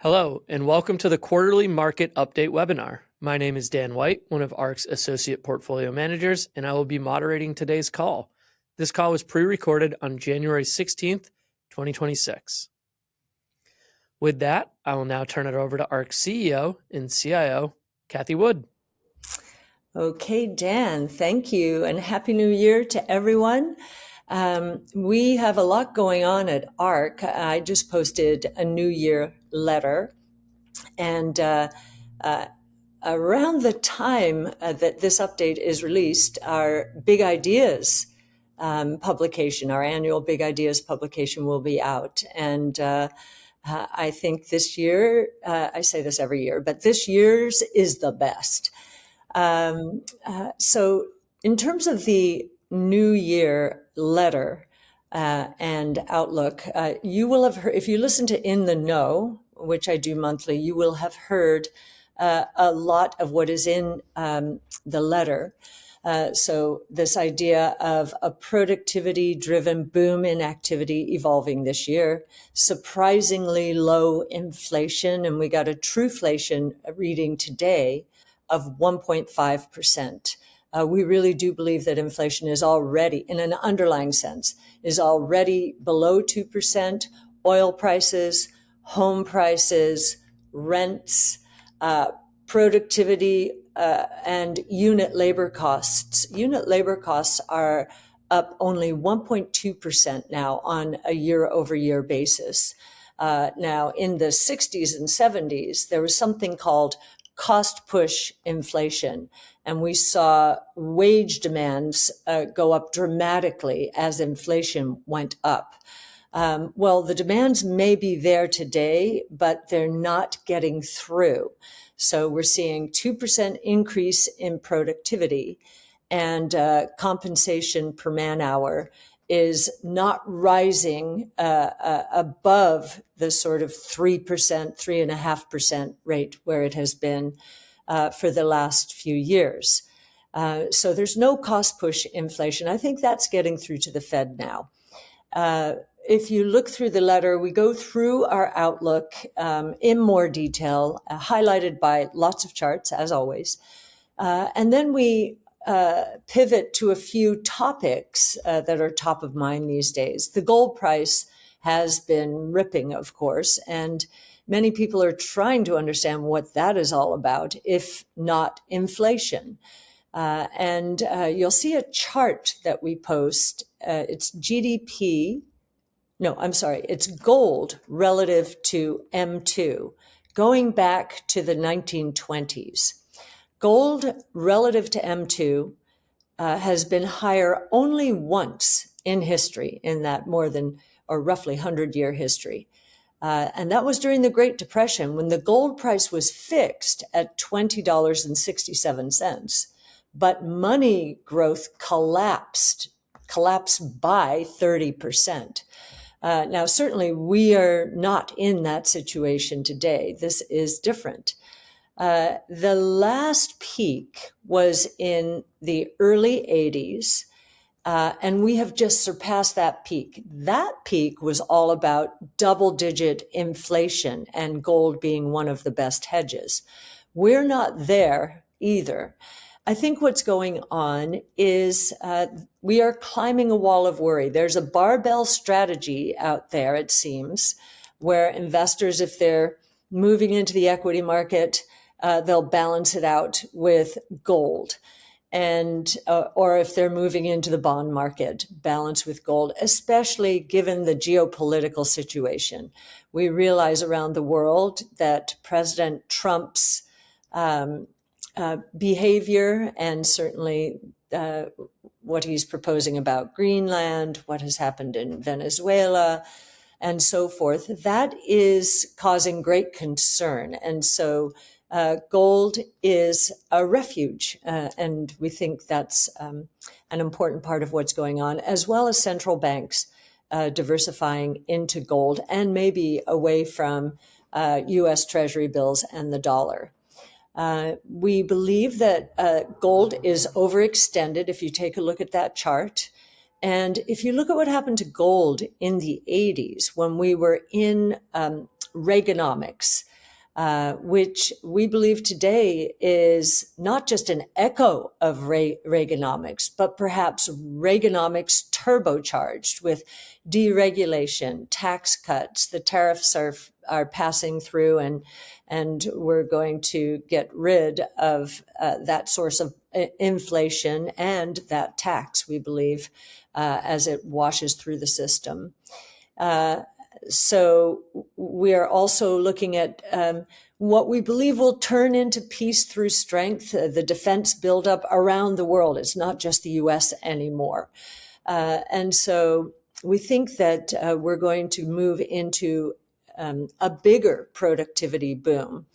Hello, and welcome to the quarterly market update webinar. My name is Dan White, one of ARK's associate portfolio managers, and I will be moderating today's call. This call was pre-recorded on January 16th, 2026. With that, I will now turn it over to ARK CEO and CIO, Cathie Wood. Okay, Dan, thank you, and Happy New Year to everyone. We have a lot going on at ARK. I just posted a New Year letter, and around the time that this update is released, our Big Ideas publication, our annual Big Ideas publication will be out. And I think this year, I say this every year, but this year's is the best. So in terms of the New Year letter and outlook, you will have heard, if you listen to In the Know, which I do monthly, you will have heard a lot of what is in the letter. So this idea of a productivity-driven boom in activity evolving this year, surprisingly low inflation, and we got a trueflation reading today of 1.5%. We really do believe that inflation is already, in an underlying sense, is already below 2%. Oil prices, home prices, rents, productivity, and unit labor costs. Unit labor costs are up only 1.2% now on a year-over-year basis. Now, in the 60s and 70s, there was something called cost push inflation, and we saw wage demands go up dramatically as inflation went up. Well, the demands may be there today, but they're not getting through. So we're seeing 2% increase in productivity, and compensation per man hour is not rising above the sort of 3%, 3.5% rate where it has been for the last few years. So there's no cost push inflation. I think that's getting through to the Fed now. If you look through the letter, we go through our outlook in more detail, highlighted by lots of charts, as always. And then we pivot to a few topics that are top of mind these days. The gold price has been ripping, of course, and many people are trying to understand what that is all about, if not inflation. And you'll see a chart that we post. It's GDP. No, I'm sorry. It's gold relative to M2, going back to the 1920s. Gold relative to M2 has been higher only once in history, in that more than or roughly 100-year history. And that was during the Great Depression, when the gold price was fixed at $20.67. But money growth collapsed by 30%. Now, certainly we are not in that situation today. This is different. The last peak was in the early 80s, and we have just surpassed that peak. That peak was all about double-digit inflation and gold being one of the best hedges. We're not there either. I think what's going on is we are climbing a wall of worry. There's a barbell strategy out there, it seems, where investors, if they're moving into the equity market, they'll balance it out with gold. And or if they're moving into the bond market, balance with gold, especially given the geopolitical situation. We realize around the world that President Trump's behavior, and certainly what he's proposing about Greenland, what has happened in Venezuela, and so forth, that is causing great concern. And so gold is a refuge, and we think that's an important part of what's going on, as well as central banks diversifying into gold and maybe away from U.S. Treasury bills and the dollar. We believe that gold is overextended if you take a look at that chart. And if you look at what happened to gold in the 80s, when we were in Reaganomics, which we believe today is not just an echo of Reaganomics, but perhaps Reaganomics turbocharged with deregulation, tax cuts. The tariffs are passing through, and we're going to get rid of that source of inflation and that tax, we believe, as it washes through the system. So we are also looking at what we believe will turn into peace through strength, the defense buildup around the world. It's not just the U.S. anymore. And so we think that we're going to move into a bigger productivity boom,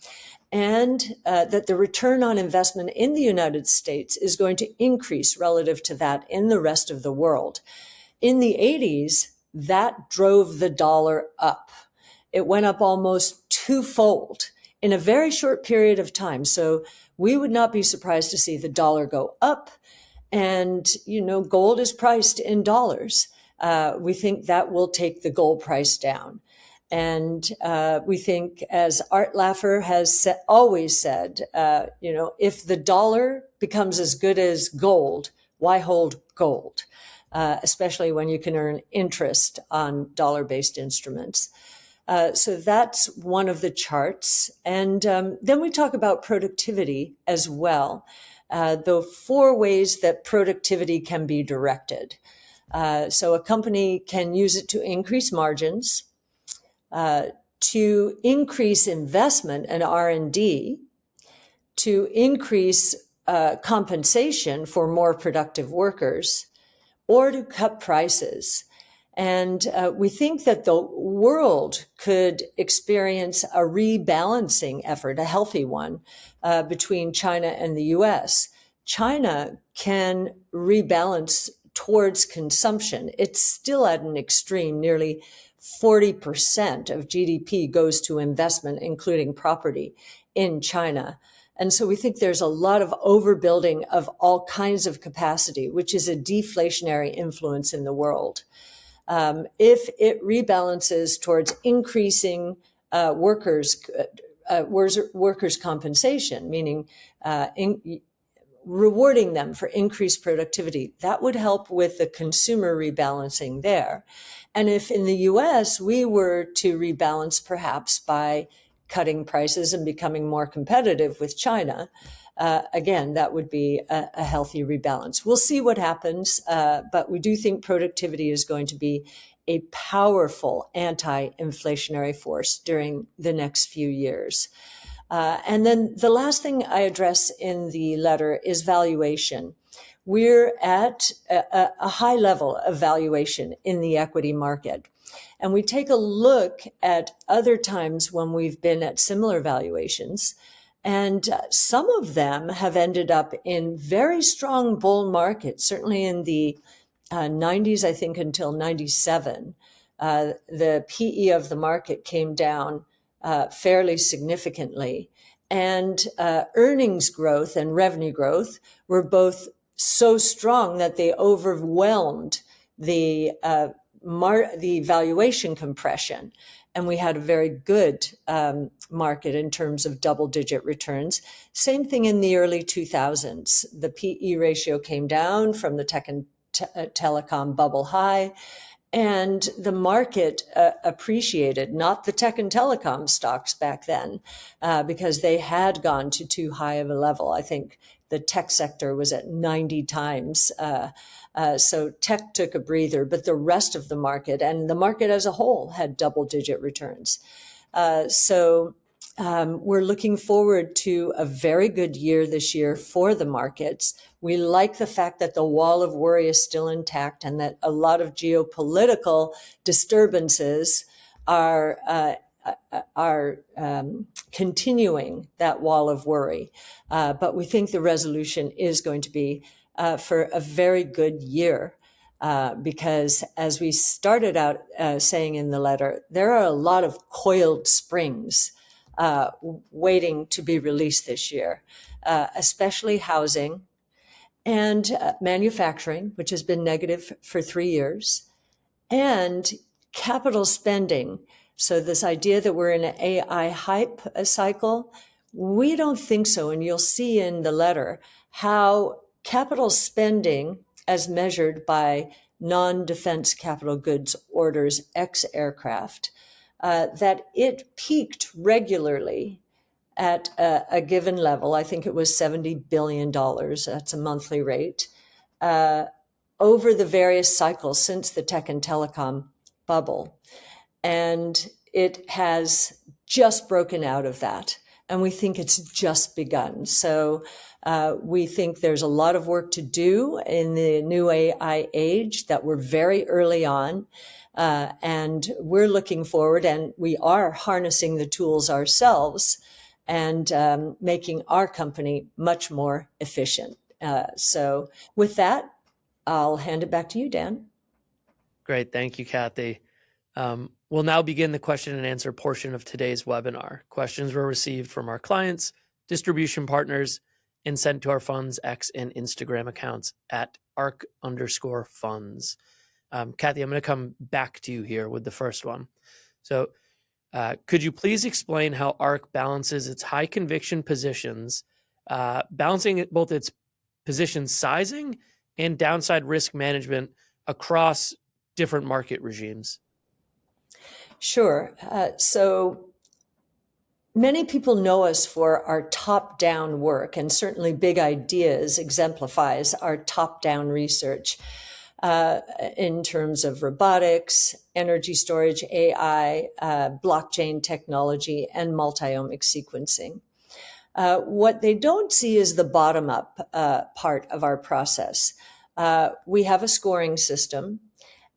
and that the return on investment in the United States is going to increase relative to that in the rest of the world. In the 80s, that drove the dollar up. It went up almost twofold in a very short period of time. So we would not be surprised to see the dollar go up. And, gold is priced in dollars. We think that will take the gold price down. And we think, as Art Laffer has always said, if the dollar becomes as good as gold, why hold gold? Especially when you can earn interest on dollar-based instruments. So that's one of the charts. And then we talk about productivity as well, the 4 ways that productivity can be directed. So a company can use it to increase margins, to increase investment and R&D, to increase compensation for more productive workers, or to cut prices. And we think that the world could experience a rebalancing effort, a healthy one, between China and the US. China can rebalance towards consumption. It's still at an extreme. Nearly 40% of GDP goes to investment, including property, in China. And so we think there's a lot of overbuilding of all kinds of capacity, which is a deflationary influence in the world. If it rebalances towards increasing workers' compensation, meaning rewarding them for increased productivity, that would help with the consumer rebalancing there. And if in the US we were to rebalance perhaps by cutting prices and becoming more competitive with China, again, that would be a healthy rebalance. We'll see what happens, but we do think productivity is going to be a powerful anti-inflationary force during the next few years. And then the last thing I address in the letter is valuation. We're at a high level of valuation in the equity market. And we take a look at other times when we've been at similar valuations, and some of them have ended up in very strong bull markets, certainly in the 90s, I think, until 97. The PE of the market came down fairly significantly. And earnings growth and revenue growth were both so strong that they overwhelmed the valuation compression. And we had a very good market in terms of double-digit returns. Same thing in the early 2000s. The PE ratio came down from the tech and telecom bubble high, and the market appreciated, not the tech and telecom stocks back then, because they had gone to too high of a level. I think the tech sector was at 90 times. So tech took a breather, but the rest of the market and the market as a whole had double-digit returns. So we're looking forward to a very good year this year for the markets. We like the fact that the wall of worry is still intact and that a lot of geopolitical disturbances are continuing that wall of worry. But we think the resolution is going to be for a very good year. Because as we started out saying in the letter, there are a lot of coiled springs waiting to be released this year, especially housing and manufacturing, which has been negative for 3 years, and capital spending So this idea that we're in an AI hype cycle, we don't think so. And you'll see in the letter how capital spending, as measured by non-defense capital goods orders ex aircraft, that it peaked regularly at a given level. I think it was $70 billion. That's a monthly rate. Over the various cycles since the tech and telecom bubble. And it has just broken out of that. And we think it's just begun. So we think there's a lot of work to do in the new AI age, that we're very early on. And we're looking forward, and we are harnessing the tools ourselves and making our company much more efficient. So with that, I'll hand it back to you, Dan. Great. Thank you, Cathie. We'll now begin the question and answer portion of today's webinar. Questions were received from our clients, distribution partners, and sent to our funds X and Instagram accounts at ARK_funds. Cathie, I'm going to come back to you here with the first one. So could you please explain how ARK balances its high conviction positions, balancing both its position sizing and downside risk management across different market regimes? Sure. So many people know us for our top-down work, and certainly Big Ideas exemplifies our top-down research in terms of robotics, energy storage, AI, blockchain technology, and multi-omic sequencing. What they don't see is the bottom-up part of our process. We have a scoring system.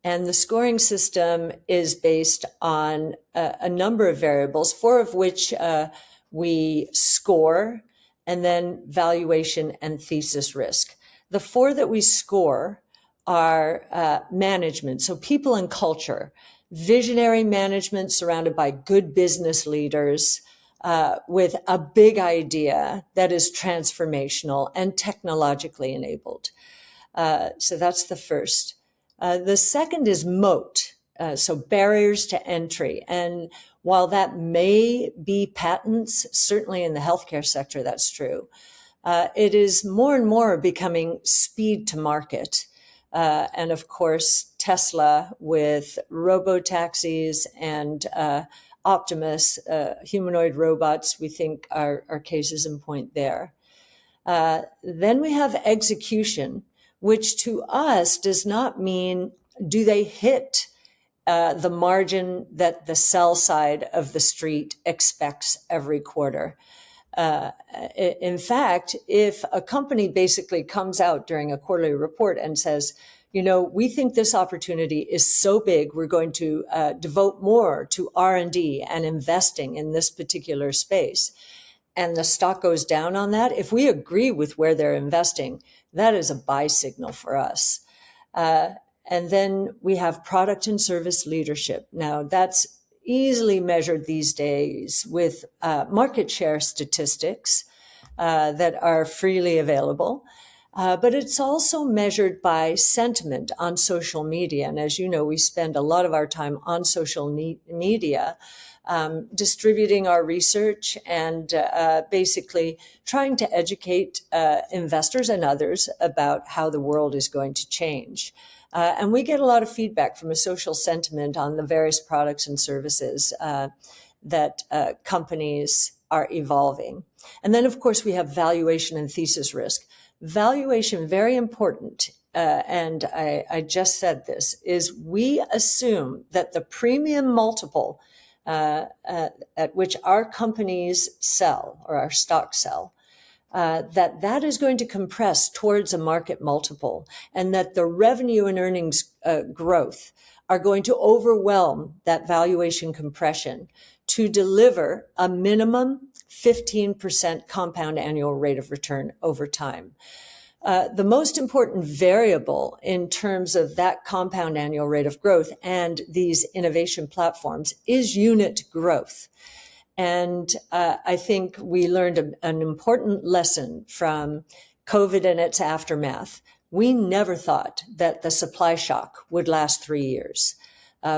And the scoring system is based on a number of variables, 4 of which we score, and then valuation and thesis risk. The 4 that we score are management, so people and culture, visionary management surrounded by good business leaders with a big idea that is transformational and technologically enabled. So that's the first. The second is moat, so barriers to entry. And while that may be patents, certainly in the healthcare sector, that's true. It is more and more becoming speed to market. And of course, Tesla with robo-taxis and Optimus, humanoid robots, we think are cases in point there. Then we have execution, which to us does not mean do they hit the margin that the sell side of the street expects every quarter. In fact, if a company basically comes out during a quarterly report and says, you know, we think this opportunity is so big, we're going to devote more to R&D and investing in this particular space, and the stock goes down on that, if we agree with where they're investing, that is a buy signal for us. And then we have product and service leadership. Now, that's easily measured these days with market share statistics that are freely available. But it's also measured by sentiment on social media. And as you know, we spend a lot of our time on social media, distributing our research and basically trying to educate investors and others about how the world is going to change. And we get a lot of feedback from a social sentiment on the various products and services that companies are evolving. And then, of course, we have valuation and thesis risk. Valuation, very important, and I just said this, is we assume that the premium multiple at which our companies sell, or our stocks sell, that is going to compress towards a market multiple, and that the revenue and earnings growth are going to overwhelm that valuation compression to deliver a minimum 15% compound annual rate of return over time. The most important variable in terms of that compound annual rate of growth and these innovation platforms is unit growth. And I think we learned an important lesson from COVID and its aftermath. We never thought that the supply shock would last 3 years.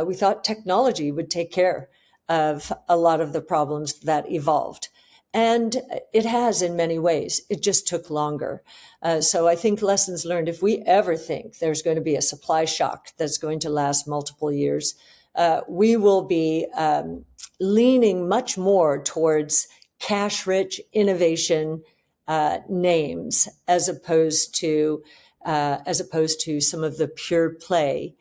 We thought technology would take care of a lot of the problems that evolved. And it has in many ways. It just took longer. So I think lessons learned, if we ever think there's going to be a supply shock that's going to last multiple years, we will be leaning much more towards cash-rich innovation names as opposed to some of the pure play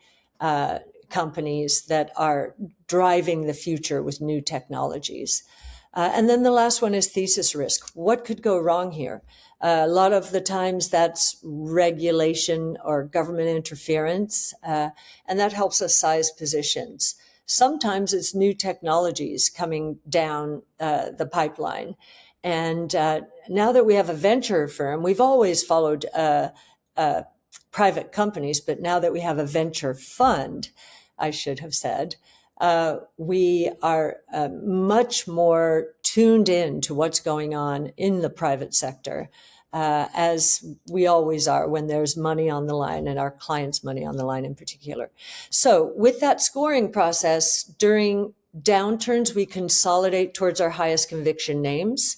companies that are driving the future with new technologies. And then the last one is thesis risk. What could go wrong here? A lot of the times that's regulation or government interference, and that helps us size positions. Sometimes it's new technologies coming down the pipeline. And now that we have a venture firm, we've always followed private companies, but now that we have a venture fund, I should have said, we are much more tuned in to what's going on in the private sector, as we always are when there's money on the line, and our clients' money on the line in particular. So with that scoring process, during downturns, we consolidate towards our highest conviction names.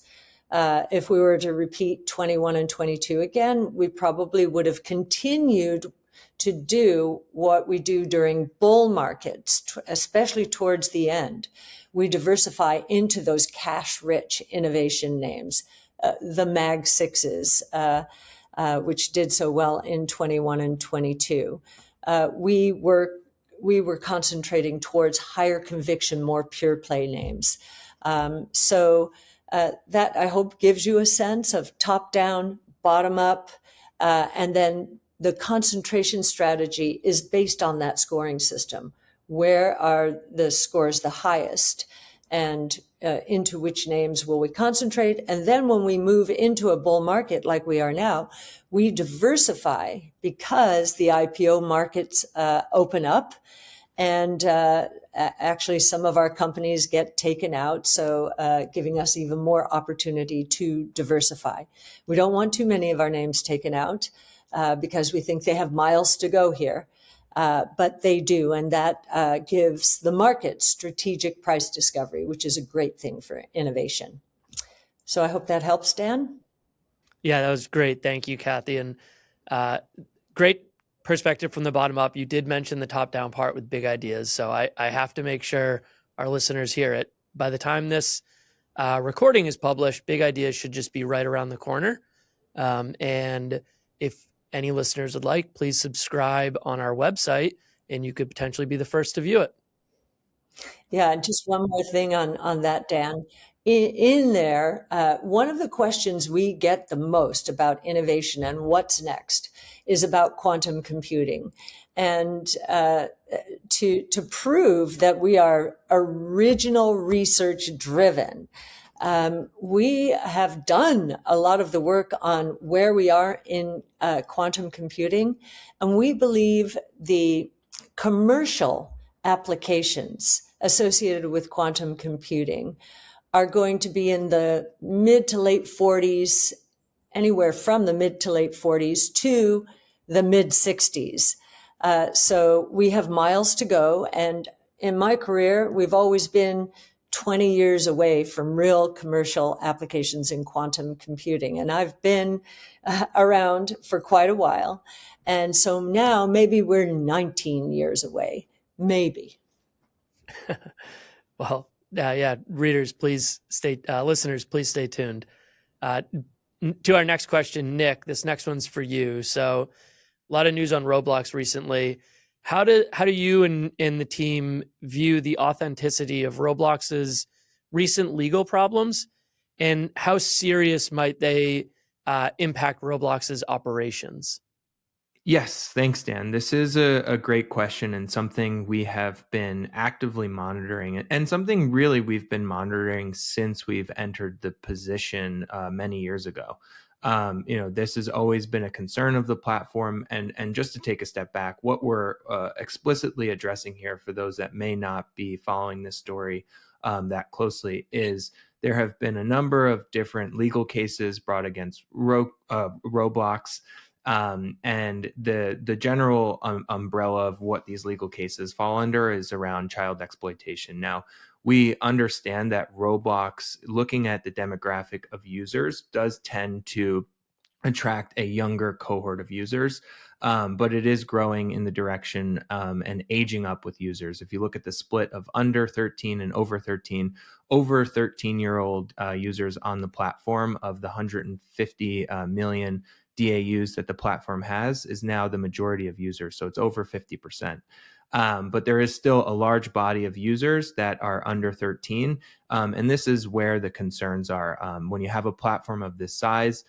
If we were to repeat 21 and 22 again, we probably would have continued to do what we do during bull markets, especially towards the end. We diversify into those cash-rich innovation names, the Mag Sixes, which did so well in 21 and 22. We were concentrating towards higher conviction, more pure play names. So that, I hope, gives you a sense of top down, bottom up, and then the concentration strategy is based on that scoring system. Where are the scores the highest, and into which names will we concentrate? And then when we move into a bull market like we are now, we diversify because the IPO markets open up, and actually some of our companies get taken out, so giving us even more opportunity to diversify. We don't want too many of our names taken out because we think they have miles to go here. But they do, and that gives the market strategic price discovery, which is a great thing for innovation. So I hope that helps, Dan. Yeah, that was great. Thank you, Cathie. And great perspective from the bottom up. You did mention the top down part with big ideas. So I have to make sure our listeners hear it. By the time this recording is published, big ideas should just be right around the corner. And if any listeners would like, please subscribe on our website and you could potentially be the first to view it. Yeah, and just one more thing on that, Dan. In there, one of the questions we get the most about innovation and what's next is about quantum computing. And to prove that we are original research driven, we have done a lot of the work on where we are in quantum computing, and we believe the commercial applications associated with quantum computing are going to be in the mid to late 40s, anywhere from the mid to late 40s to the mid 60s. So we have miles to go. And in my career, we've always been 20 years away from real commercial applications in quantum computing. And I've been around for quite a while. And so now maybe we're 19 years away, maybe. Well, yeah, readers, please listeners, please stay tuned. To our next question, Nick, this next one's for you. So a lot of news on Roblox recently. How do you and the team view the authenticity of Roblox's recent legal problems, and how serious might they impact Roblox's operations? Yes, thanks, Dan. This is a great question and something we have been actively monitoring, and something really we've been monitoring since we've entered the position many years ago. This has always been a concern of the platform. And just to take a step back, what we're explicitly addressing here, for those that may not be following this story that closely, is there have been a number of different legal cases brought against Roblox. And the general umbrella of what these legal cases fall under is around child exploitation. Now, we understand that Roblox, looking at the demographic of users, does tend to attract a younger cohort of users, but it is growing in the direction and aging up with users. If you look at the split of under 13 and over 13, over 13-year-old users on the platform, of the 150 million DAUs that the platform has, is now the majority of users. So it's over 50%. But there is still a large body of users that are under 13. And this is where the concerns are. When you have a platform of this size,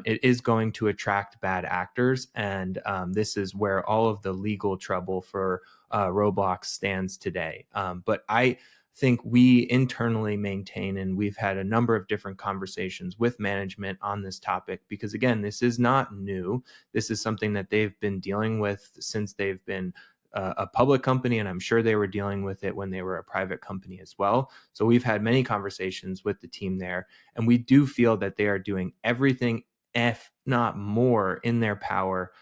it is going to attract bad actors. And this is where all of the legal trouble for Roblox stands today. But I think we internally maintain, and we've had a number of different conversations with management on this topic, because again, this is not new. This is something that they've been dealing with since they've been a public company, and I'm sure they were dealing with it when they were a private company as well. So we've had many conversations with the team there, and we do feel that they are doing everything, if not more, in their power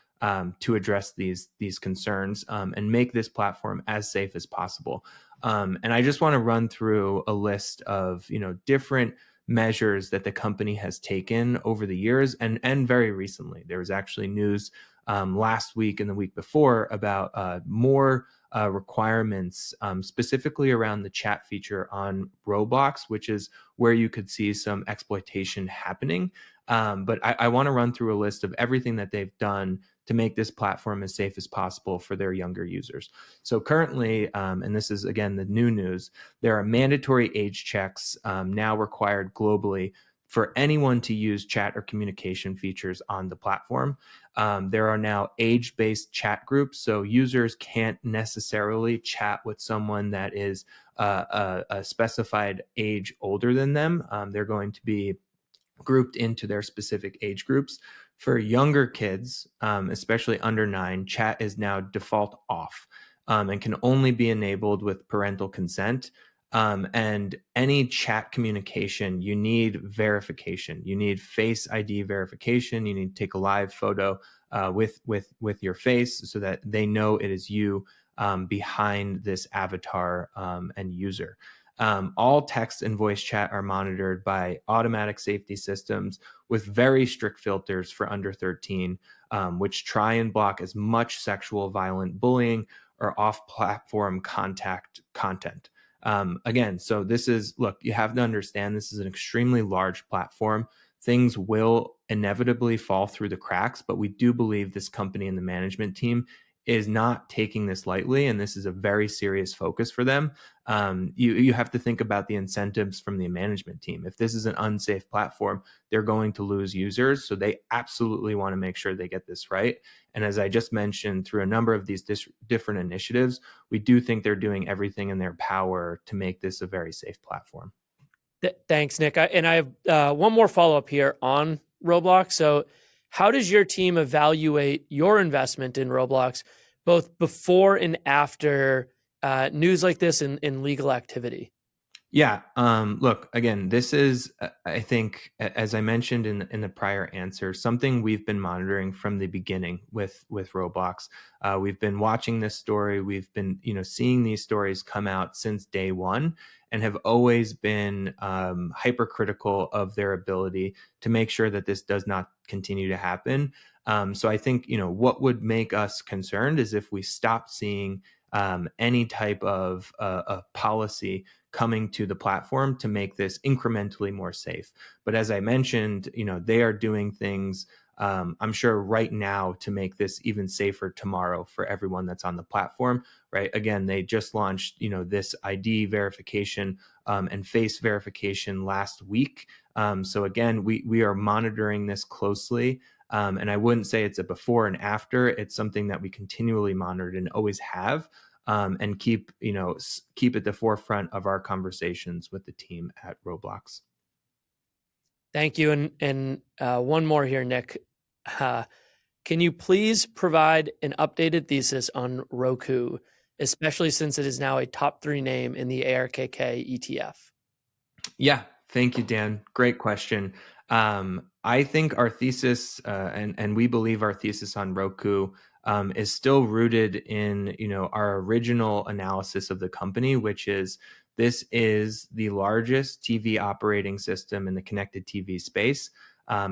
to address these concerns and make this platform as safe as possible. And I just want to run through a list of different measures that the company has taken over the years and very recently. There was actually news last week and the week before about more requirements, specifically around the chat feature on Roblox, which is where you could see some exploitation happening. But I want to run through a list of everything that they've done to make this platform as safe as possible for their younger users. So currently, and this is again the new news, there are mandatory age checks now required globally for anyone to use chat or communication features on the platform. There are now age-based chat groups, so users can't necessarily chat with someone that is a specified age older than them. They're going to be grouped into their specific age groups. For younger kids, especially under 9, chat is now default off and can only be enabled with parental consent. And any chat communication, you need verification. You need Face ID verification. You need to take a live photo with your face so that they know it is you behind this avatar and user. All text and voice chat are monitored by automatic safety systems with very strict filters for under 13, which try and block as much sexual, violent bullying or off-platform content. Again, so this is, look, you have to understand this is an extremely large platform. Things will inevitably fall through the cracks, but we do believe this company and the management team is not taking this lightly, and this is a very serious focus for them. You have to think about the incentives from the management team. If this is an unsafe platform, they're going to lose users, so they absolutely want to make sure they get this right. And as I just mentioned, through a number of these different initiatives, we do think they're doing everything in their power to make this a very safe platform. Thanks, Nick. I have one more follow-up here on Roblox. So how does your team evaluate your investment in Roblox, both before and after news like this in legal activity? Yeah. Look, again, this is, I think, as I mentioned in the prior answer, something we've been monitoring from the beginning with Roblox. We've been watching this story. We've been, seeing these stories come out since day one, and have always been hypercritical of their ability to make sure that this does not continue to happen. So I think, what would make us concerned is if we stop seeing any type of policy coming to the platform to make this incrementally more safe. But as I mentioned, they are doing things, I'm sure right now, to make this even safer tomorrow for everyone that's on the platform, right? Again, they just launched, this ID verification and face verification last week. So again, we are monitoring this closely. And I wouldn't say it's a before and after. It's something that we continually monitor and always have. And keep at the forefront of our conversations with the team at Roblox. Thank you. And one more here, Nick. Can you please provide an updated thesis on Roku, especially since it is now a top 3 name in the ARKK ETF? Yeah, thank you, Dan. Great question. I think our thesis, and we believe our thesis on Roku is still rooted in our original analysis of the company, which is this is the largest TV operating system in the connected TV space.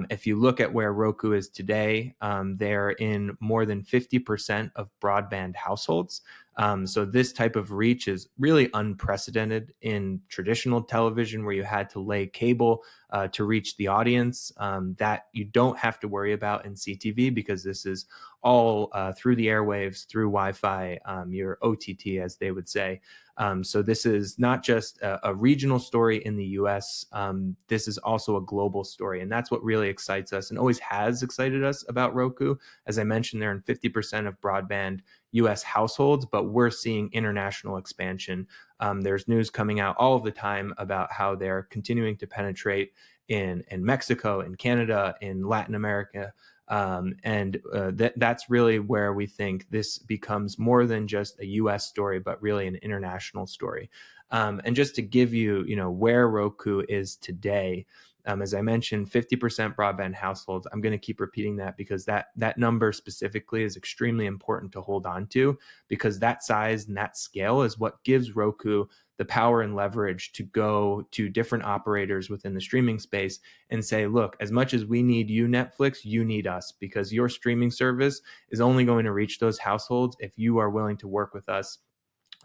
If you look at where Roku is today, they're in more than 50% of broadband households. So this type of reach is really unprecedented in traditional television, where you had to lay cable to reach the audience, that you don't have to worry about in CTV, because this is all through the airwaves, through Wi-Fi, your OTT, as they would say. So this is not just a regional story in the US. This is also a global story. And that's what really excites us and always has excited us about Roku. As I mentioned, they're in 50% of broadband US households, but we're seeing international expansion. There's news coming out all of the time about how they're continuing to penetrate in Mexico, in Canada, in Latin America. That's really where we think this becomes more than just a US story, but really an international story. And just to give you, where Roku is today, as I mentioned, 50% broadband households. I'm going to keep repeating that because that number specifically is extremely important to hold on to, because that size and that scale is what gives Roku the power and leverage to go to different operators within the streaming space and say, look, as much as we need you, Netflix, you need us, because your streaming service is only going to reach those households if you are willing to work with us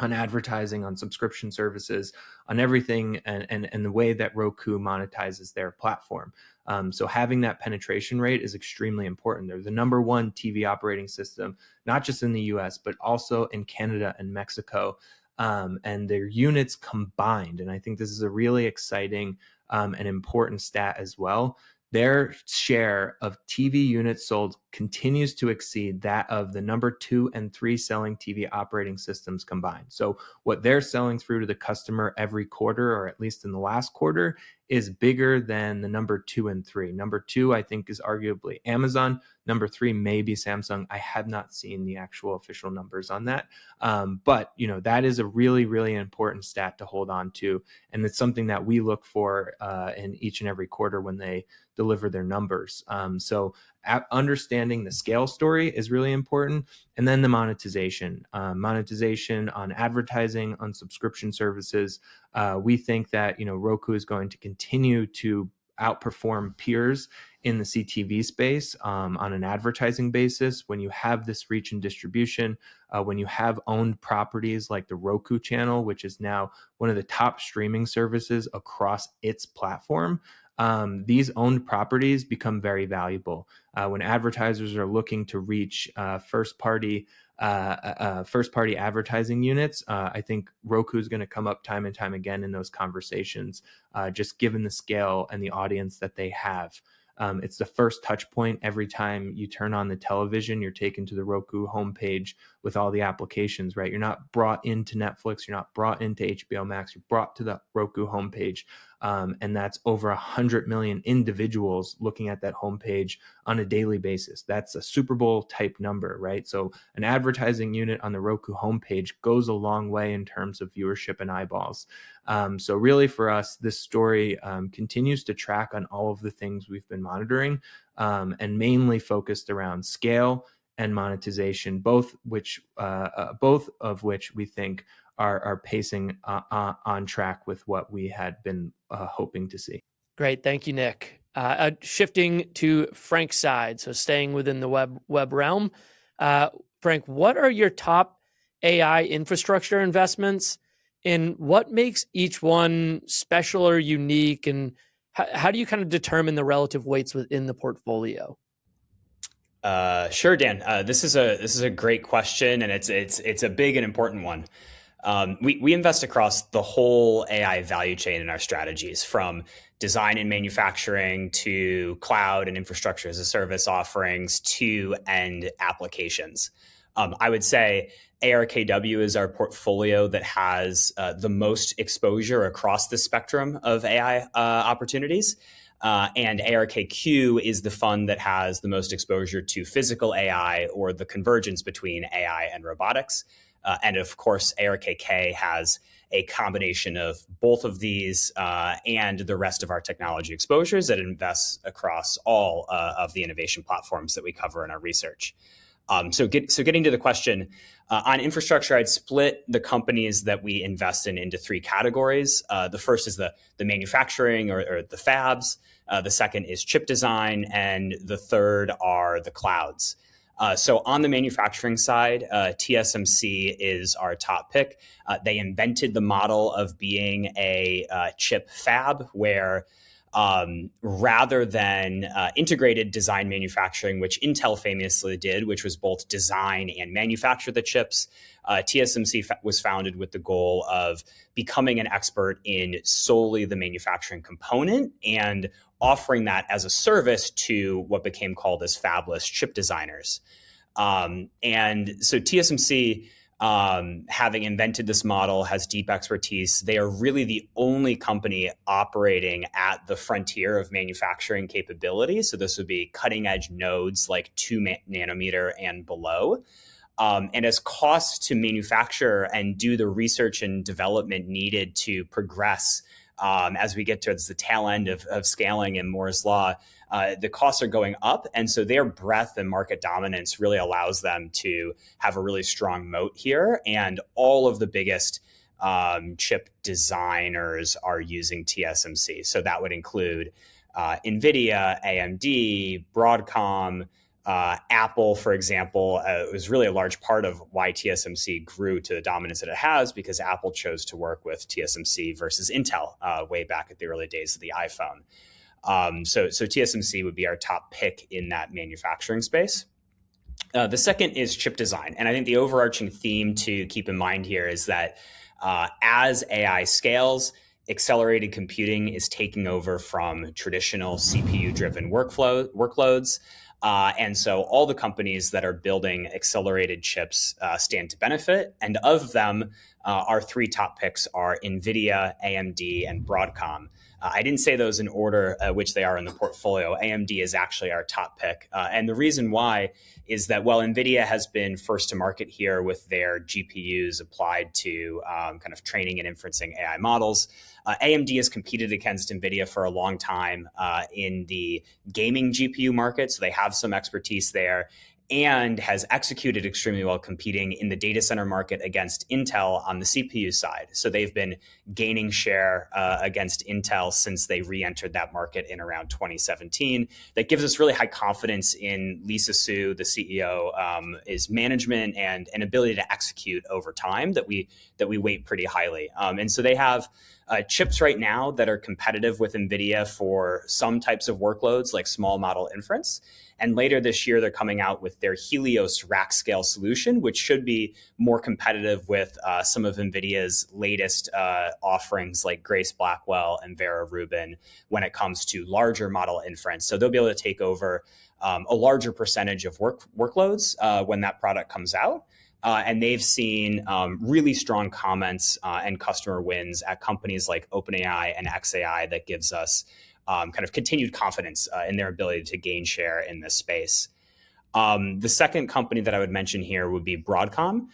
on advertising, on subscription services, on everything, and the way that Roku monetizes their platform. So having that penetration rate is extremely important. They're the number one TV operating system, not just in the US, but also in Canada and Mexico. And their units combined, and I think this is a really exciting and important stat as well, their share of TV units sold continues to exceed that of the number 2 and 3 selling TV operating systems combined. So what they're selling through to the customer every quarter, or at least in the last quarter, is bigger than the number 2 and 3. Number 2, I think, is arguably Amazon. Number 3 may be Samsung. I have not seen the actual official numbers on that. But that is a really, really important stat to hold on to. And it's something that we look for in each and every quarter when they deliver their numbers. So understanding the scale story is really important. And then the monetization on advertising, on subscription services. We think that, Roku is going to continue to outperform peers in the CTV space on an advertising basis. When you have this reach and distribution, when you have owned properties like the Roku channel, which is now one of the top streaming services across its platform, these owned properties become very valuable. When advertisers are looking to reach first-party advertising units, I think Roku is going to come up time and time again in those conversations, just given the scale and the audience that they have. It's the first touch point every time you turn on the television. You're taken to the Roku homepage with all the applications, right? You're not brought into Netflix. You're not brought into HBO Max. You're brought to the Roku homepage. And that's over 100 million individuals looking at that homepage on a daily basis. That's a Super Bowl type number, right? So an advertising unit on the Roku homepage goes a long way in terms of viewership and eyeballs. So really for us, this story continues to track on all of the things we've been monitoring, and mainly focused around scale and monetization, both of which we think are pacing on track with what we had been hoping to see. Great. Thank you, Nick. Shifting to Frank's side, so staying within the web realm. Frank, what are your top AI infrastructure investments, and what makes each one special or unique, and how do you kind of determine the relative weights within the portfolio? Sure, Dan. This is a great question, and it's a big and important one. We invest across the whole AI value chain in our strategies, from design and manufacturing to cloud and infrastructure as a service offerings to end applications. I would say ARKW is our portfolio that has the most exposure across the spectrum of AI opportunities. And ARKQ is the fund that has the most exposure to physical AI, or the convergence between AI and robotics. And of course, ARKK has a combination of both of these and the rest of our technology exposures that invests across all of the innovation platforms that we cover in our research. So getting to the question, on infrastructure, I'd split the companies that we invest in into three categories. The first is the manufacturing or the fabs. The second is chip design, and the third are the clouds. So on the manufacturing side, TSMC is our top pick. They invented the model of being a chip fab where rather than integrated design manufacturing, which Intel famously did, which was both design and manufacture the chips, TSMC was founded with the goal of becoming an expert in solely the manufacturing component and offering that as a service to what became called as fabless chip designers. And so TSMC, having invented this model, has deep expertise. They are really the only company operating at the frontier of manufacturing capability. So this would be cutting edge nodes like 2 nanometer and below. And as costs to manufacture and do the research and development needed to progress as we get towards the tail end of scaling in Moore's Law, the costs are going up. And so their breadth and market dominance really allows them to have a really strong moat here. And all of the biggest chip designers are using TSMC. So that would include NVIDIA, AMD, Broadcom, Apple, for example. It was really a large part of why TSMC grew to the dominance that it has, because Apple chose to work with TSMC versus Intel way back at the early days of the iPhone. So TSMC would be our top pick in that manufacturing space. The second is chip design. And I think the overarching theme to keep in mind here is that as AI scales, accelerated computing is taking over from traditional CPU-driven workloads. And so all the companies that are building accelerated chips stand to benefit. And of them, our three top picks are NVIDIA, AMD, and Broadcom. I didn't say those in order which they are in the portfolio. AMD is actually our top pick. And the reason why is that, well, NVIDIA has been first to market here with their GPUs applied to kind of training and inferencing AI models. AMD has competed against NVIDIA for a long time in the gaming GPU market, so they have some expertise there, and has executed extremely well competing in the data center market against Intel on the CPU side. So they've been gaining share against Intel since they re-entered that market in around 2017. That gives us really high confidence in Lisa Su, the CEO, is management and an ability to execute over time that we weight pretty highly. And so they have chips right now that are competitive with NVIDIA for some types of workloads like small model inference. And later this year, they're coming out with their Helios rack scale solution, which should be more competitive with some of NVIDIA's latest offerings like Grace Blackwell and Vera Rubin when it comes to larger model inference. So they'll be able to take over a larger percentage of workloads when that product comes out. And they've seen really strong comments and customer wins at companies like OpenAI and xAI that gives us kind of continued confidence in their ability to gain share in this space. The second company that I would mention here would be Broadcom,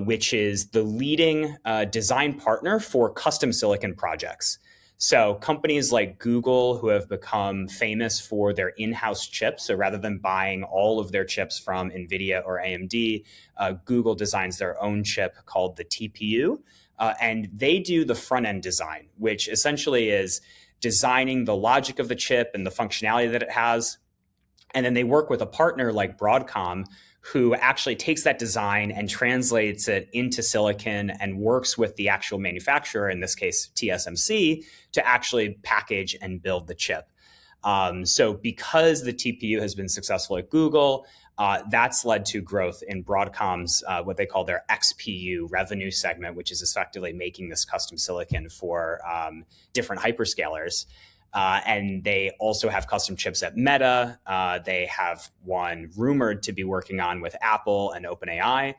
which is the leading design partner for custom silicon projects. So companies like Google, who have become famous for their in-house chips, so rather than buying all of their chips from NVIDIA or AMD, Google designs their own chip called the TPU. And they do the front-end design, which essentially is designing the logic of the chip and the functionality that it has. And then they work with a partner like Broadcom, who actually takes that design and translates it into silicon and works with the actual manufacturer, in this case, TSMC, to actually package and build the chip. So because the TPU has been successful at Google, that's led to growth in Broadcom's, what they call their XPU revenue segment, which is effectively making this custom silicon for different hyperscalers. And they also have custom chips at Meta. They have one rumored to be working on with Apple and OpenAI.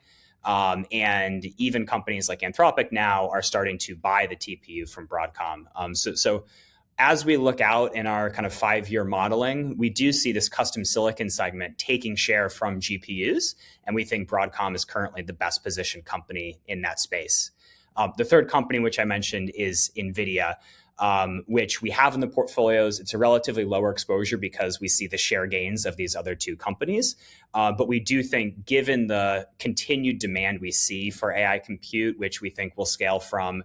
And even companies like Anthropic now are starting to buy the TPU from Broadcom. So as we look out in our kind of 5-year modeling, we do see this custom silicon segment taking share from GPUs. And we think Broadcom is currently the best positioned company in that space. The third company, which I mentioned, is NVIDIA. which we have in the portfolios. It's a relatively lower exposure because we see the share gains of these other two companies. But we do think, given the continued demand we see for AI compute, which we think will scale from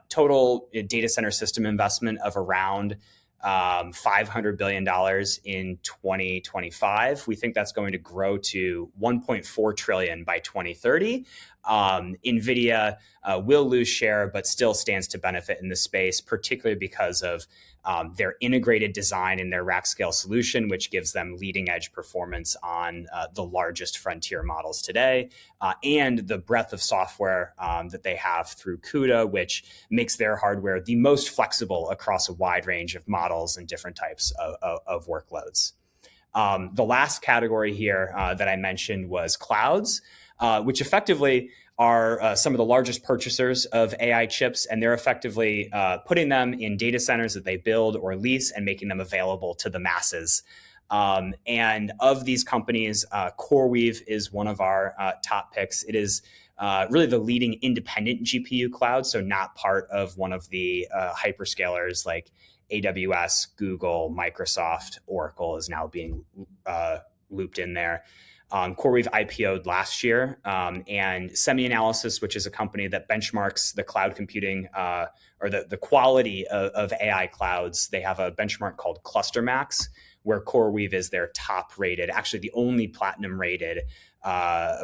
total data center system investment of around $500 billion in 2025. We think that's going to grow to $1.4 trillion by 2030. NVIDIA will lose share, but still stands to benefit in the space, particularly because of their integrated design in their rack scale solution, which gives them leading edge performance on the largest frontier models today, and the breadth of software that they have through CUDA, which makes their hardware the most flexible across a wide range of models and different types of workloads. The last category here that I mentioned was clouds, which effectively are some of the largest purchasers of AI chips, and they're effectively putting them in data centers that they build or lease and making them available to the masses. And of these companies, CoreWeave is one of our top picks. It is really the leading independent GPU cloud, so not part of one of the hyperscalers like AWS, Google, Microsoft. Oracle is now being looped in there. CoreWeave IPO'd last year, and SemiAnalysis, which is a company that benchmarks the cloud computing or the quality of AI clouds, they have a benchmark called ClusterMax, where CoreWeave is their top rated, actually the only platinum rated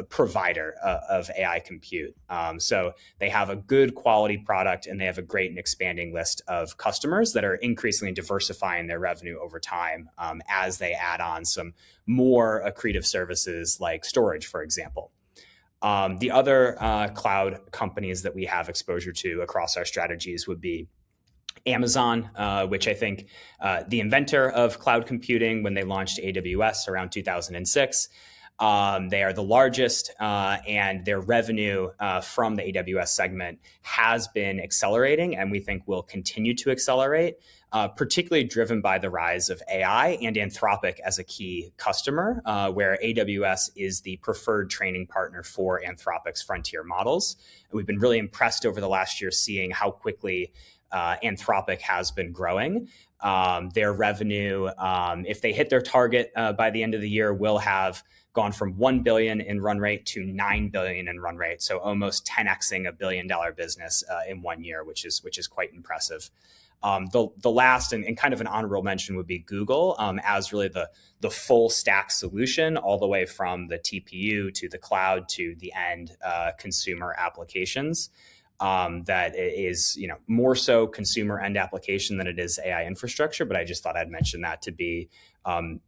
provider of AI compute. So they have a good quality product, and they have a great and expanding list of customers that are increasingly diversifying their revenue over time as they add on some more accretive services like storage, for example. The other cloud companies that we have exposure to across our strategies would be Amazon, which I think the inventor of cloud computing when they launched AWS around 2006. They are the largest, and their revenue from the AWS segment has been accelerating, and we think will continue to accelerate, particularly driven by the rise of AI and Anthropic as a key customer, where AWS is the preferred training partner for Anthropic's frontier models. And we've been really impressed over the last year seeing how quickly Anthropic has been growing. Their revenue, if they hit their target by the end of the year, will have gone from $1 billion in run rate to $9 billion in run rate. So almost 10xing a $1 billion business in 1 year, which is quite impressive. The last and kind of an honorable mention would be Google, as really the full stack solution, all the way from the TPU to the cloud to the end consumer applications. That is, more so consumer end application than it is AI infrastructure. But I just thought I'd mention that to be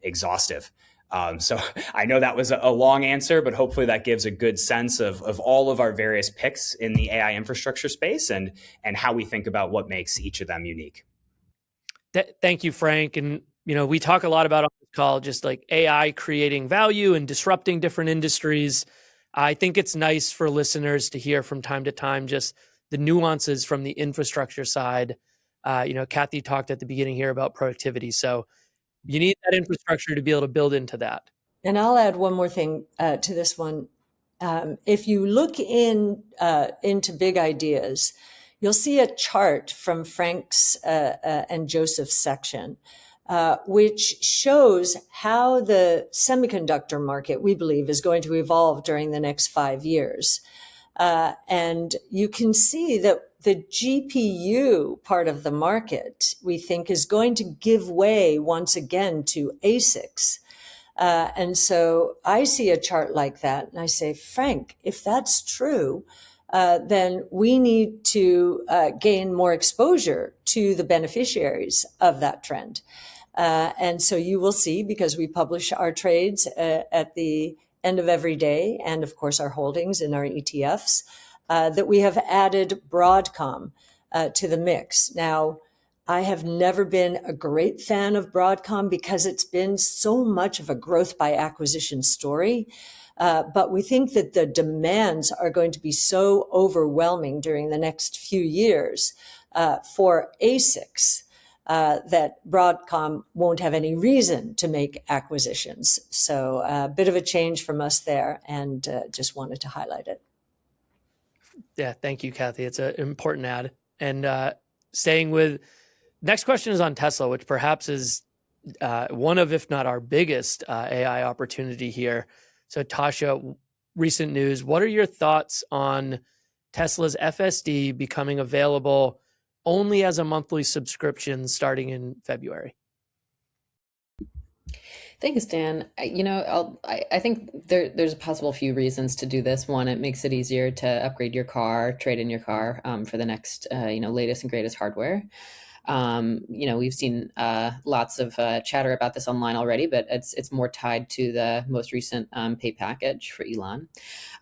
exhaustive. So I know that was a long answer, but hopefully that gives a good sense of all of our various picks in the AI infrastructure space and how we think about what makes each of them unique. Thank you, Frank. And, we talk a lot about on this call, just like AI creating value and disrupting different industries. I think it's nice for listeners to hear from time to time just the nuances from the infrastructure side. Cathie talked at the beginning here about productivity. So you need that infrastructure to be able to build into that. And I'll add one more thing to this one. If you look into big ideas, you'll see a chart from Frank's and Joseph's section, which shows how the semiconductor market, we believe, is going to evolve during the next 5 years. And you can see that the GPU part of the market, we think, is going to give way once again to ASICs. And so I see a chart like that, and I say, Frank, if that's true, then we need to gain more exposure to the beneficiaries of that trend. And so you will see, because we publish our trades at the end of every day, and of course our holdings in our ETFs, that we have added Broadcom to the mix. Now, I have never been a great fan of Broadcom because it's been so much of a growth by acquisition story. But we think that the demands are going to be so overwhelming during the next few years for ASICs that Broadcom won't have any reason to make acquisitions. So a bit of a change from us there, and just wanted to highlight it. Yeah, thank you, Cathie. It's an important ad. And staying with next question is on Tesla, which perhaps is one of, if not our biggest AI opportunity here. So Tasha, recent news, what are your thoughts on Tesla's FSD becoming available only as a monthly subscription starting in February? Thanks, Dan. I think there's a possible few reasons to do this. One, it makes it easier to upgrade your car, trade in your car for the next, latest and greatest hardware. We've seen lots of chatter about this online already, but it's more tied to the most recent pay package for Elon.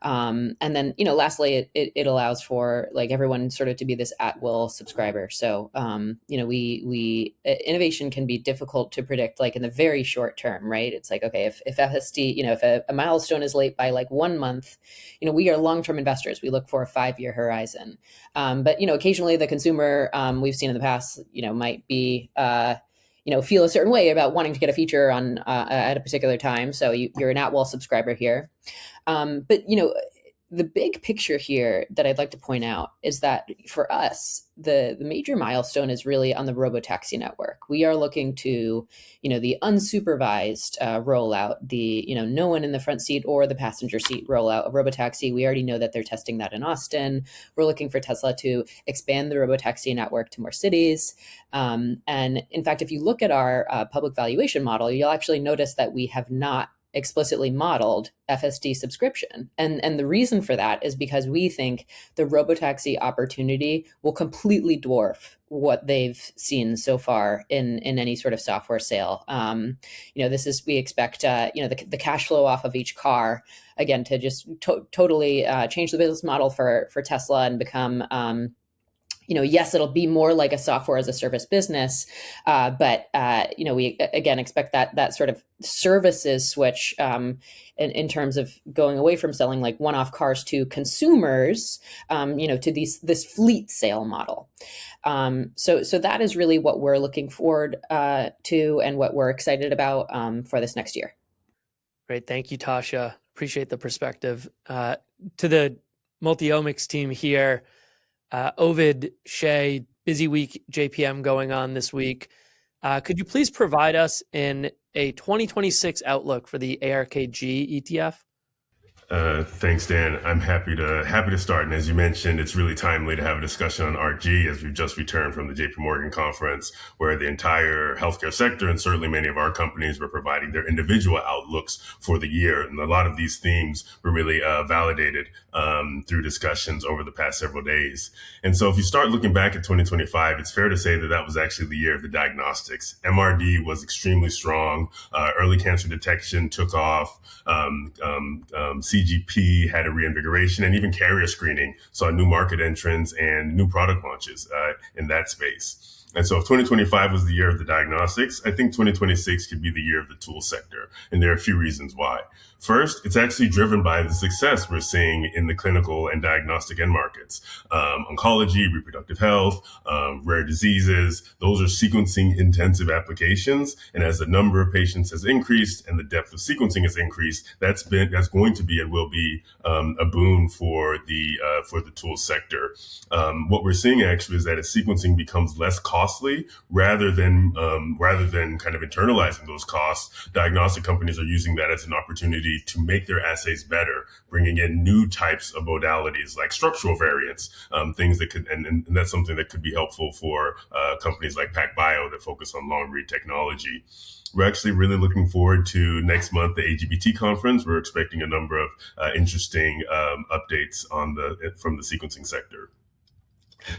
And then, lastly, it allows for like everyone sort of to be this at-will subscriber. So, innovation can be difficult to predict, like in the very short term, right? It's like, okay, if FSD, if a milestone is late by like 1 month, we are long-term investors. We look for a 5-year horizon. But, occasionally the consumer, we've seen in the past, might be, feel a certain way about wanting to get a feature on at a particular time. So you're an at-will subscriber here. But, the big picture here that I'd like to point out is that for us, the major milestone is really on the robotaxi network. We are looking to, the unsupervised rollout, the, no one in the front seat or the passenger seat rollout of robotaxi. We already know that they're testing that in Austin. We're looking for Tesla to expand the robotaxi network to more cities. And in fact, if you look at our public valuation model, you'll actually notice that we have not explicitly modeled FSD subscription. And the reason for that is because we think the robotaxi opportunity will completely dwarf what they've seen so far in any sort of software sale. We expect, the cash flow off of each car, again, to just totally change the business model for Tesla and become, yes, it'll be more like a software as a service business, but we again expect that sort of services switch in terms of going away from selling like one-off cars to consumers, to this fleet sale model. So that is really what we're looking forward to and what we're excited about for this next year. Great, thank you, Tasha. Appreciate the perspective. To the Multiomics team here. Ovid, Shay, busy week, JPM going on this week. Could you please provide us in a 2026 outlook for the ARKG ETF? Thanks, Dan. I'm happy to start. And as you mentioned, it's really timely to have a discussion on ARKG as we've just returned from the JP Morgan conference, where the entire healthcare sector and certainly many of our companies were providing their individual outlooks for the year. And a lot of these themes were really validated through discussions over the past several days. And so if you start looking back at 2025, it's fair to say that was actually the year of the diagnostics. MRD was extremely strong. Early cancer detection took off. CGP had a reinvigoration, and even carrier screening saw new market entrants and new product launches in that space. And so if 2025 was the year of the diagnostics, I think 2026 could be the year of the tool sector. And there are a few reasons why. First, it's actually driven by the success we're seeing in the clinical and diagnostic end markets. Oncology, reproductive health, rare diseases, those are sequencing intensive applications. And as the number of patients has increased and the depth of sequencing has increased, that's going to be and will be a boon for the tool sector. What we're seeing actually is that as sequencing becomes less costly, rather than kind of internalizing those costs, diagnostic companies are using that as an opportunity to make their assays better, bringing in new types of modalities like structural variants, things that could, and that's something that could be helpful for companies like PacBio that focus on long read technology. We're actually really looking forward to next month, the AGBT conference. We're expecting a number of interesting updates from the sequencing sector.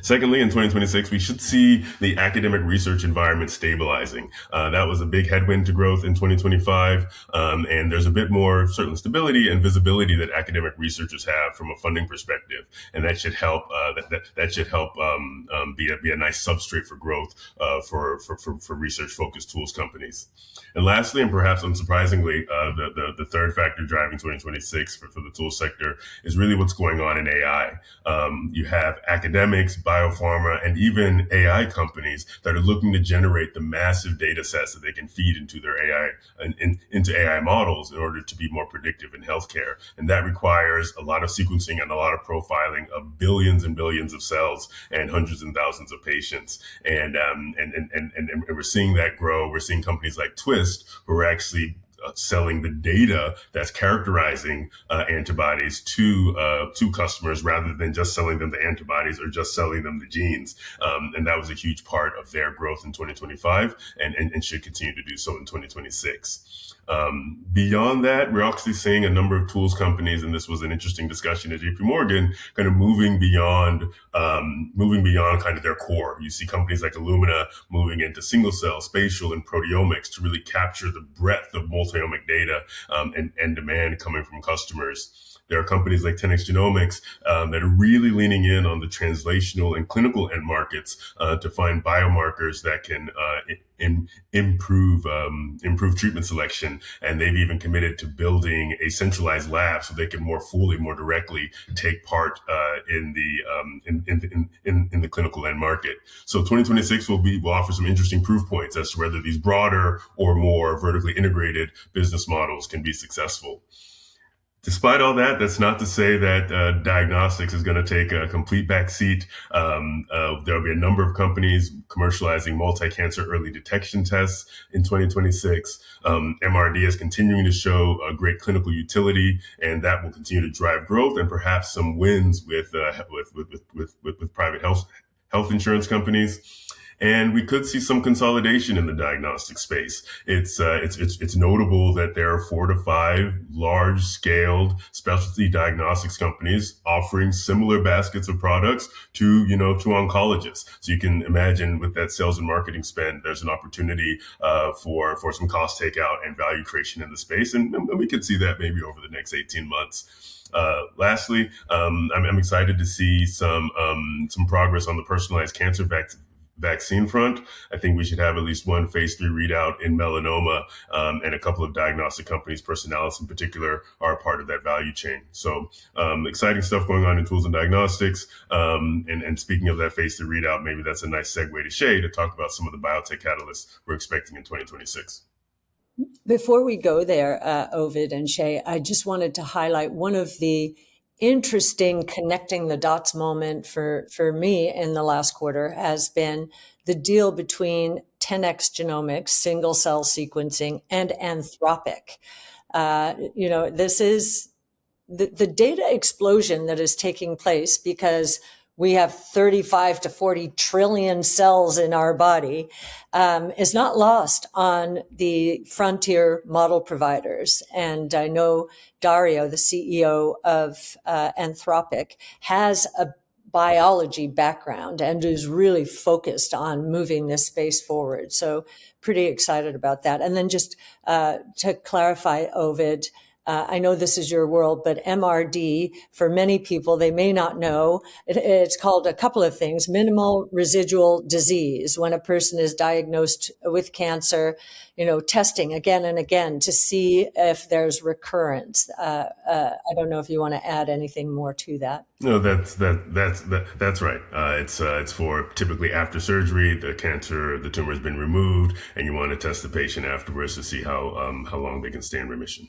Secondly, in 2026, we should see the academic research environment stabilizing. That was a big headwind to growth in 2025. And there's a bit more certain stability and visibility that academic researchers have from a funding perspective. And that should help, be a nice substrate for growth, for research focused tools companies. And lastly, and perhaps unsurprisingly, the third factor driving 2026 for the tool sector is really what's going on in AI. You have academics, biotechs, biopharma, and even AI companies that are looking to generate the massive data sets that they can feed into their AI into AI models in order to be more predictive in healthcare. And that requires a lot of sequencing and a lot of profiling of billions and billions of cells and hundreds and thousands of patients. And we're seeing that grow. We're seeing companies like Twist who are actually selling the data that's characterizing antibodies to customers rather than just selling them the antibodies or just selling them the genes. And that was a huge part of their growth in 2025 and should continue to do so in 2026. Beyond that, we're actually seeing a number of tools companies, and this was an interesting discussion at JP Morgan, kind of moving beyond kind of their core. You see companies like Illumina moving into single cell, spatial, and proteomics to really capture the breadth of multi-omic data and demand coming from customers. There are companies like 10x Genomics that are really leaning in on the translational and clinical end markets to find biomarkers that can improve treatment selection. And they've even committed to building a centralized lab so they can more fully, more directly take part in the clinical end market. So 2026 will offer some interesting proof points as to whether these broader or more vertically integrated business models can be successful. Despite all that, that's not to say that diagnostics is going to take a complete backseat. There'll be a number of companies commercializing multi-cancer early detection tests in 2026. MRD is continuing to show a great clinical utility, and that will continue to drive growth and perhaps some wins with private health insurance companies. And we could see some consolidation in the diagnostic space. It's notable that there are 4 to 5 large-scaled specialty diagnostics companies offering similar baskets of products to oncologists. So you can imagine with that sales and marketing spend, there's an opportunity for some cost takeout and value creation in the space, and we could see that maybe over the next 18 months. Lastly, I'm excited to see some progress on the personalized cancer vaccine front. I think we should have at least one phase 3 readout in melanoma, and a couple of diagnostic companies, Personalis in particular, are a part of that value chain. So exciting stuff going on in tools and diagnostics. And speaking of that phase 3 readout, maybe that's a nice segue to Shay to talk about some of the biotech catalysts we're expecting in 2026. Before we go there, Ovid and Shay, I just wanted to highlight one of the interesting connecting the dots moment for me in the last quarter has been the deal between 10x Genomics, single cell sequencing, and Anthropic. This is the data explosion that is taking place because we have 35 to 40 trillion cells in our body, is not lost on the frontier model providers. And I know Dario, the CEO of Anthropic, has a biology background and is really focused on moving this space forward. So pretty excited about that. And then just to clarify, Ovid, I know this is your world, but MRD, for many people, they may not know, it's called a couple of things: minimal residual disease. When a person is diagnosed with cancer, testing again and again to see if there's recurrence. I don't know if you want to add anything more to that. No, that's right. It's for typically after surgery, the tumor has been removed, and you want to test the patient afterwards to see how long they can stay in remission.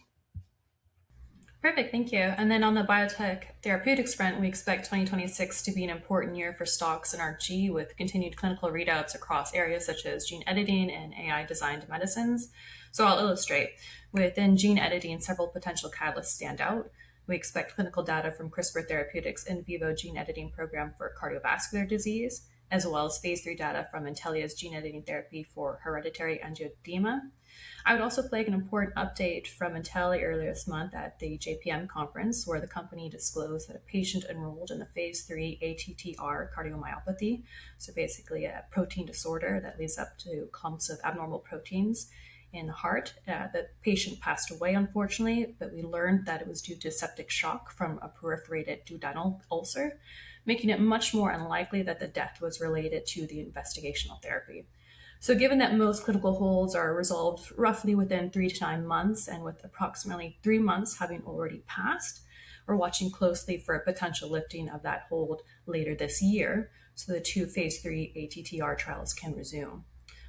Perfect, thank you. And then on the biotech therapeutics front, we expect 2026 to be an important year for stocks and ARKG, with continued clinical readouts across areas such as gene editing and AI-designed medicines. So I'll illustrate. Within gene editing, several potential catalysts stand out. We expect clinical data from CRISPR Therapeutics in vivo gene editing program for cardiovascular disease, as well as phase 3 data from Intellia's gene editing therapy for hereditary angioedema. I would also flag an important update from Intellia earlier this month at the JPM conference, where the company disclosed that a patient enrolled in the phase 3 ATTR cardiomyopathy, so basically a protein disorder that leads up to clumps of abnormal proteins in the heart. The patient passed away, unfortunately, but we learned that it was due to septic shock from a perforated duodenal ulcer, making it much more unlikely that the death was related to the investigational therapy. So given that most clinical holds are resolved roughly within 3 to 9 months, and with approximately 3 months having already passed, we're watching closely for a potential lifting of that hold later this year. so the 2 phase 3 ATTR trials can resume.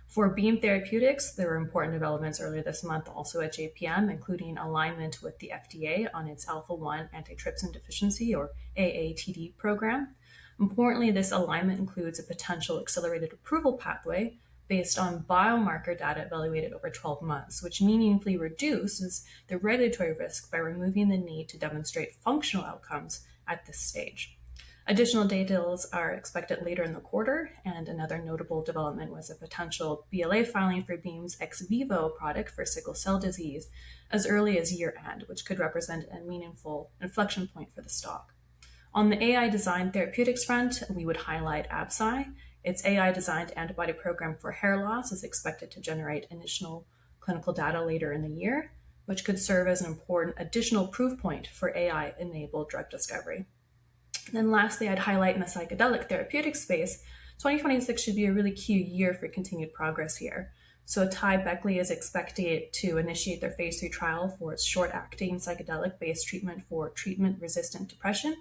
For Beam Therapeutics, there were important developments earlier this month also at JPM, including alignment with the FDA on its alpha-1 antitrypsin deficiency, or AATD program. Importantly, this alignment includes a potential accelerated approval pathway based on biomarker data evaluated over 12 months, which meaningfully reduces the regulatory risk by removing the need to demonstrate functional outcomes at this stage. Additional details are expected later in the quarter, and another notable development was a potential BLA filing for Beam's ex vivo product for sickle cell disease as early as year-end, which could represent a meaningful inflection point for the stock. On the AI-designed therapeutics front, we would highlight Absci. Its AI-designed antibody program for hair loss is expected to generate initial clinical data later in the year, which could serve as an important additional proof point for AI-enabled drug discovery. And then lastly, I'd highlight in the psychedelic therapeutic space, 2026 should be a really key year for continued progress here. So Ty Beckley is expected to initiate their phase 3 trial for its short-acting psychedelic-based treatment for treatment-resistant depression,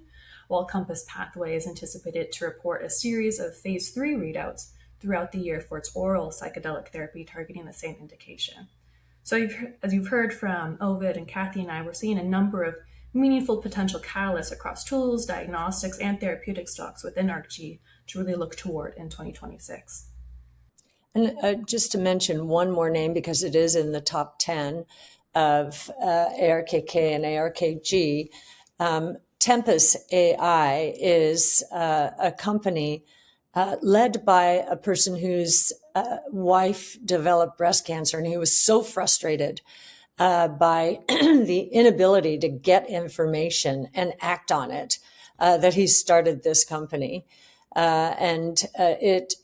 while Compass Pathway is anticipated to report a series of phase 3 readouts throughout the year for its oral psychedelic therapy targeting the same indication. So as you've heard from Ovid and Cathie and I, we're seeing a number of meaningful potential catalysts across tools, diagnostics, and therapeutic stocks within ARKG to really look toward in 2026. And just to mention one more name, because it is in the top 10 of ARKK and ARKG, Tempus AI is a company led by a person whose wife developed breast cancer, and he was so frustrated by the inability to get information and act on it that he started this company. It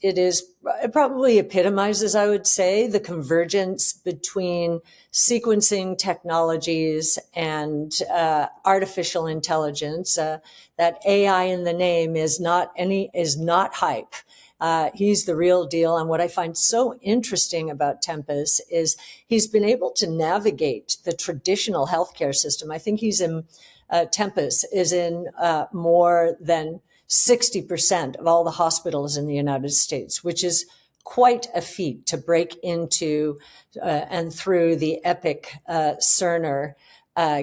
probably epitomizes, I would say, the convergence between sequencing technologies and artificial intelligence. That AI in the name is not hype. He's the real deal. And what I find so interesting about Tempus is he's been able to navigate the traditional healthcare system. I think Tempus is in more than 60% of all the hospitals in the United States, which is quite a feat to break into and through the Epic Cerner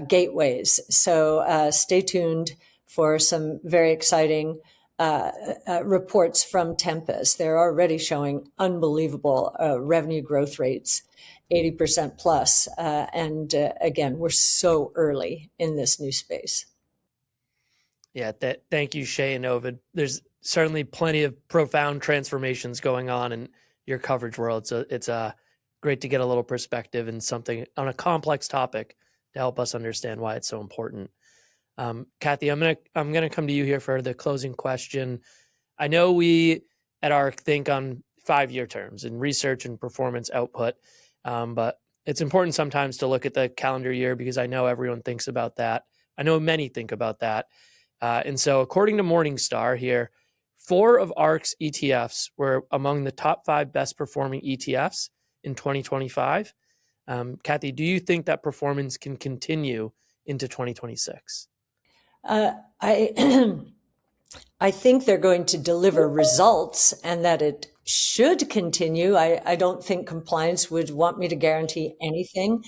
gateways. So stay tuned for some very exciting reports from Tempus. They're already showing unbelievable revenue growth rates, 80% plus. Again, we're so early in this new space. Yeah, thank you, Shay and Ovid. There's certainly plenty of profound transformations going on in your coverage world. So it's great to get a little perspective and something on a complex topic to help us understand why it's so important. Cathie, I'm gonna come to you here for the closing question. I know we at ARK think on 5-year terms in research and performance output, but it's important sometimes to look at the calendar year because I know everyone thinks about that. I know many think about that. And so according to Morningstar here, 4 of ARK's ETFs were among the top 5 best performing ETFs in 2025. Cathie, do you think that performance can continue into 2026? I think they're going to deliver results and that it should continue. I don't think compliance would want me to guarantee anything.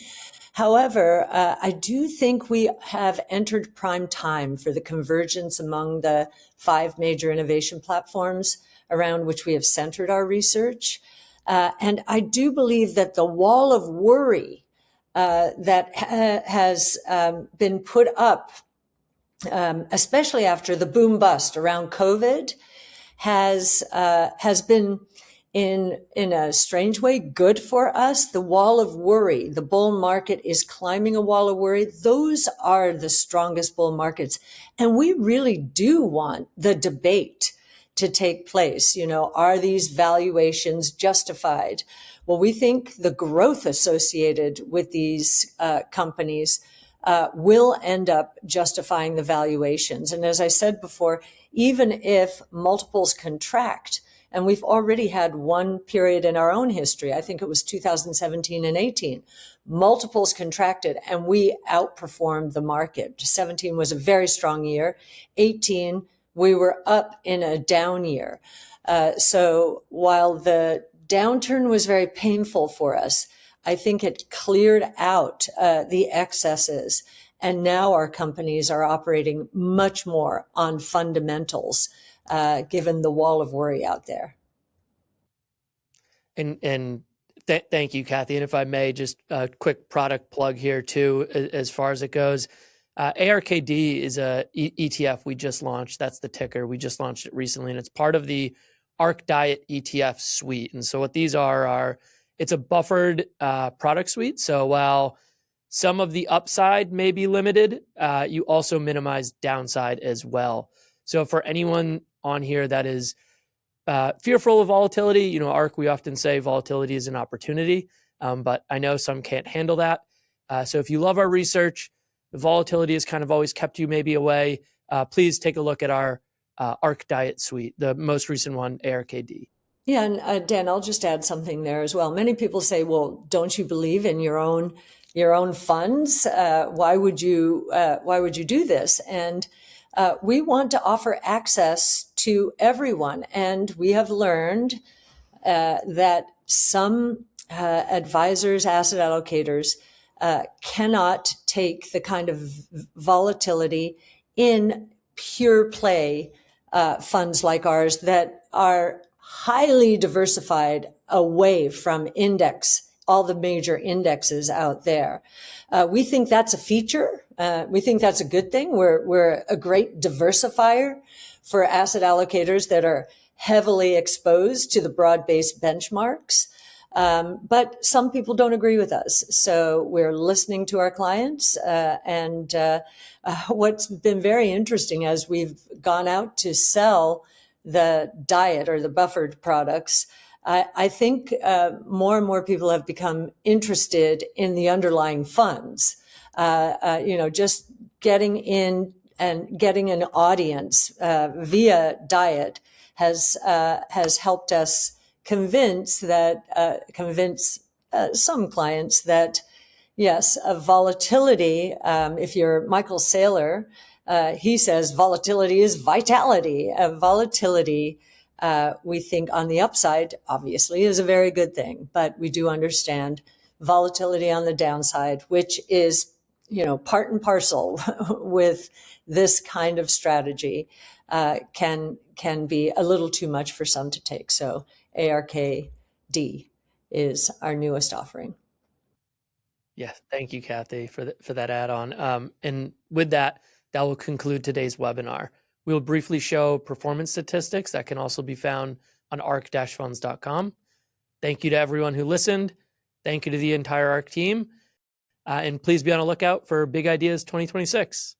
However, I do think we have entered prime time for the convergence among the 5 major innovation platforms around which we have centered our research. And I do believe that the wall of worry that has been put up, especially after the boom bust around COVID, has been in a strange way good for us. The wall of worry, the bull market is climbing a wall of worry. Those are the strongest bull markets. And we really do want the debate to take place. Are these valuations justified? Well, we think the growth associated with these companies will end up justifying the valuations. And as I said before, even if multiples contract, and we've already had one period in our own history, I think it was 2017 and 18, multiples contracted and we outperformed the market. 17 was a very strong year. 18 we were up in a down year. So while the downturn was very painful for us, I think it cleared out the excesses. And now our companies are operating much more on fundamentals, given the wall of worry out there. And thank you, Cathie. And if I may, just a quick product plug here too, as far as it goes. ARKD is a ETF we just launched. That's the ticker. We just launched it recently, and it's part of the ARK Diet ETF suite. And so what these are it's a buffered product suite. So while some of the upside may be limited, you also minimize downside as well. So for anyone on here that is fearful of volatility, ARK, we often say volatility is an opportunity, but I know some can't handle that. So if you love our research, the volatility has kind of always kept you maybe away, please take a look at our ARK Diet suite, the most recent one, ARKD. Yeah, and Dan, I'll just add something there as well. Many people say, "Well, don't you believe in your own funds? Why would you do this?" And we want to offer access to everyone, and we have learned that some advisors, asset allocators, cannot take the kind of volatility in pure play funds like ours that are highly diversified away from all the major indexes out there. We think that's a feature. We think that's a good thing. We're a great diversifier for asset allocators that are heavily exposed to the broad-based benchmarks. But some people don't agree with us. So we're listening to our clients. And what's been very interesting as we've gone out to sell the diet or the buffered products, I think more and more people have become interested in the underlying funds. Just getting in and getting an audience via diet has helped us convince some clients that yes, a volatility. If you're Michael Saylor, he says volatility is vitality. Volatility, we think on the upside, obviously, is a very good thing, but we do understand volatility on the downside, which is, part and parcel with this kind of strategy, can be a little too much for some to take. So ARKD is our newest offering. Yes, thank you, Cathie, for that add-on. And with that will conclude today's webinar. We'll briefly show performance statistics that can also be found on ark-funds.com. Thank you to everyone who listened. Thank you to the entire ARK team. And please be on a lookout for Big Ideas 2026.